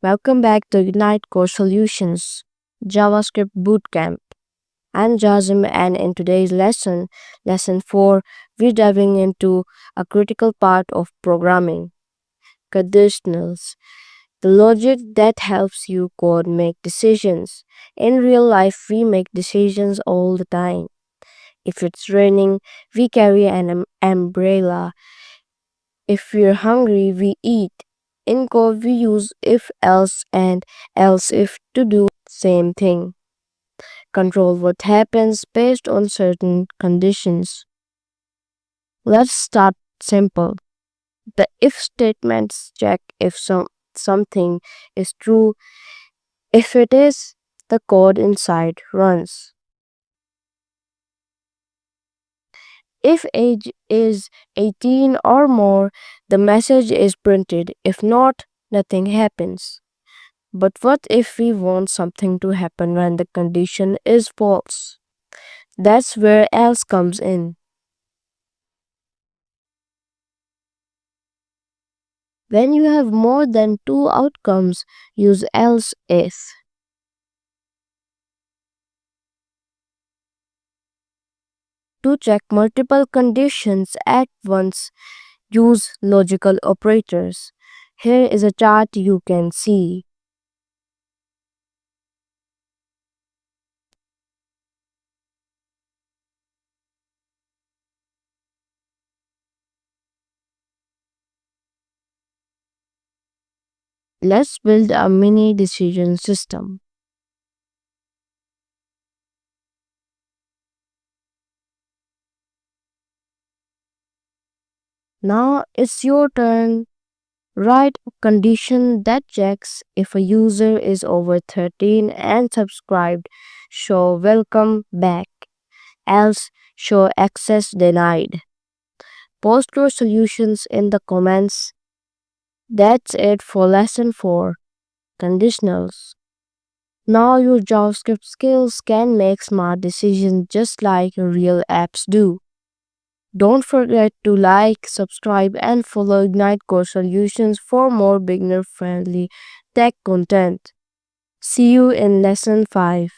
Welcome back to Ignite Core Solutions JavaScript Bootcamp. I'm Jazim, and in today's lesson, Lesson 4, we're diving into a critical part of programming conditionals, the logic that helps you code make decisions. In real life, we make decisions all the time. If it's raining, we carry an umbrella. If we're hungry, we eat. In code, we use if else and else if to do same thing. Control what happens based on certain conditions. Let's start simple. The if statements check if something is true. If it is, the code inside runs. If age is 18 or more, the message is printed. If not, nothing happens. But what if we want something to happen when the condition is false? That's where else comes in. When you have more than two outcomes, use else if. To check multiple conditions at once, use logical operators. Here is a chart you can see. Let's build a mini decision system. Now it's your turn. Write a condition that checks if a user is over 13 and subscribed. Show welcome back. Else, show access denied. Post your solutions in the comments. That's it for lesson 4 conditionals. Now your JavaScript skills can make smart decisions just like real apps do. Don't forget to like, subscribe, and follow Ignite Core Solutions for more beginner friendly tech content. See you in lesson 5.